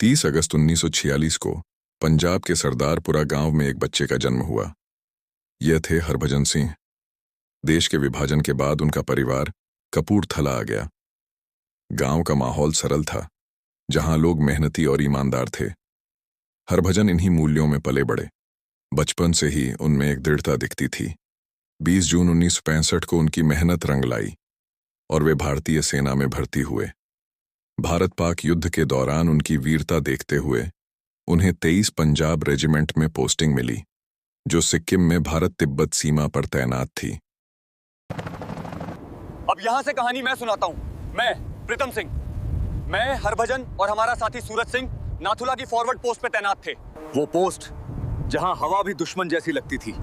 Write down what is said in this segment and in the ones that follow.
30 अगस्त 1946 को पंजाब के सरदारपुरा गांव में एक बच्चे का जन्म हुआ। यह थे हरभजन सिंह। देश के विभाजन के बाद उनका परिवार कपूरथला आ गया। गांव का माहौल सरल था, जहां लोग मेहनती और ईमानदार थे। हरभजन इन्हीं मूल्यों में पले बड़े। बचपन से ही उनमें एक दृढ़ता दिखती थी। 20 जून 1965 को उनकी मेहनत रंग लाई और वे भारतीय सेना में भर्ती हुए। भारत पाक युद्ध के दौरान उनकी वीरता देखते हुए उन्हें 23 पंजाब रेजिमेंट में पोस्टिंग मिली, जो सिक्किम में भारत तिब्बत सीमा पर तैनात थी। अब यहां से कहानी मैं सुनाता हूं। मैं प्रीतम सिंह, मैं हरभजन और हमारा साथी सूरज सिंह नाथुला की फॉरवर्ड पोस्ट पे तैनात थे। वो पोस्ट जहां हवा भी दुश्मन जैसी लगती थी,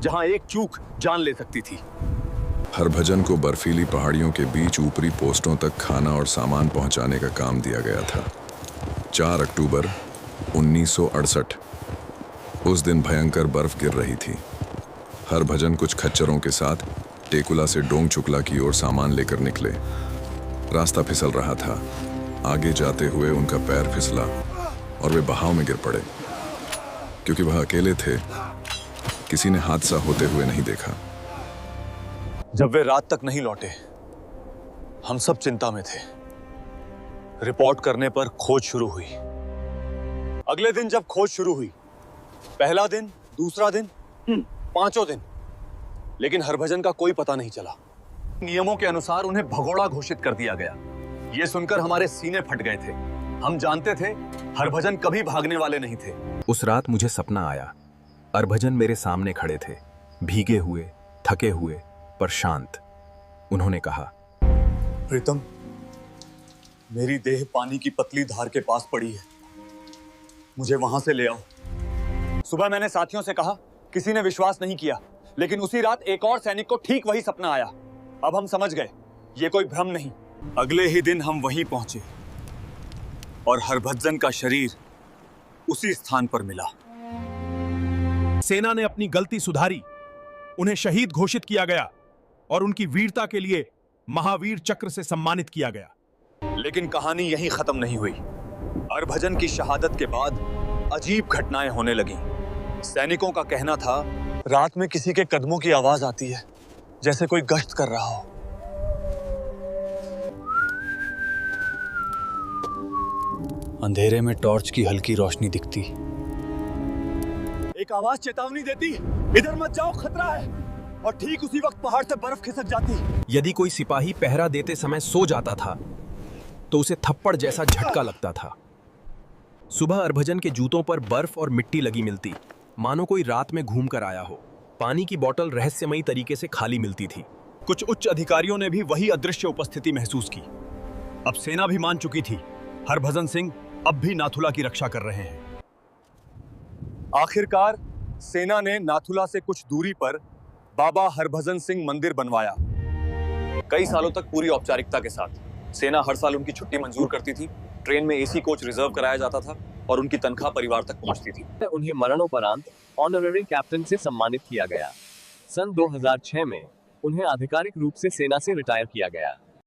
जहां एक चूक जान ले सकती थी। हरभजन को बर्फीली पहाड़ियों के बीच ऊपरी पोस्टों तक खाना और सामान पहुंचाने का काम दिया गया था। 4 अक्टूबर 1968 उस दिन भयंकर बर्फ गिर रही थी। हरभजन कुछ खच्चरों के साथ टेकुला से डोंग चुकला की ओर सामान लेकर निकले। रास्ता फिसल रहा था। आगे जाते हुए उनका पैर फिसला और वे बहाव में गिर पड़े। क्योंकि वह अकेले थे, किसी ने हादसा होते हुए नहीं देखा। जब वे रात तक नहीं लौटे, हम सब चिंता में थे। रिपोर्ट करने पर खोज शुरू हुई। अगले दिन जब खोज शुरू हुई, पहला दिन, दूसरा दिन, 5वां दिन, लेकिन हरभजन का कोई पता नहीं चला। नियमों के अनुसार उन्हें भगोड़ा घोषित कर दिया गया। ये सुनकर हमारे सीने फट गए थे। हम जानते थे हरभजन कभी भागने वाले नहीं थे। उस रात मुझे सपना आया। हरभजन मेरे सामने खड़े थे, भीगे हुए, थके हुए, पर शांत। उन्होंने कहा, प्रीतम, मेरी देह पानी की पतली धार के पास पड़ी है, मुझे वहां से ले आओ। सुबह मैंने साथियों से कहा, किसी ने विश्वास नहीं किया, लेकिन उसी रात एक और सैनिक को ठीक वही सपना आया। अब हम समझ गए, ये कोई भ्रम नहीं। अगले ही दिन हम वहीं पहुंचे और हरभजन का शरीर उसी स्थान पर मिला। सेना ने अपनी गलती सुधारी, उन्हें शहीद घोषित किया गया और उनकी वीरता के लिए महावीर चक्र से सम्मानित किया गया। लेकिन कहानी यहीं खत्म नहीं हुई। हरभजन की शहादत के बाद अजीब घटनाएं होने लगीं। सैनिकों का कहना था, रात में किसी के कदमों की आवाज आती है, जैसे कोई गश्त कर रहा हो। अंधेरे में टॉर्च की हल्की रोशनी दिखती। एक आवाज चेतावनी देती, इधर मत जाओ, खतरा है। और ठीक उसी वक्त पहाड़ से बर्फ खिसक जाती। यदि कोई सिपाही पहरा देते समय सो जाता था तो उसे थप्पड़ जैसा झटका लगता था। सुबह हरभजन के जूतों पर बर्फ और मिट्टी लगी मिलती, मानो कोई रात में घूम कर आया हो। पानी की बोतल रहस्यमयी तरीके से खाली मिलती थी। कुछ उच्च अधिकारियों ने भी वही अदृश्य उपस्थिति महसूस की। अब सेना भी मान चुकी थी, हरभजन सिंह अब भी नाथुला की रक्षा कर रहे हैं। आखिरकार सेना ने नाथुला से कुछ दूरी पर बाबा हरभजन सिंह मंदिर बनवाया। कई सालों तक पूरी औपचारिकता के साथ सेना हर साल उनकी छुट्टी मंजूर करती थी। ट्रेन में एसी कोच रिजर्व कराया जाता था और उनकी तनख्वाह परिवार तक पहुंचती थी। उन्हें मरणोपरांत ऑनररी कैप्टन से सम्मानित किया गया। सन 2006 में उन्हें आधिकारिक रूप से सेना से रिटायर किया गया।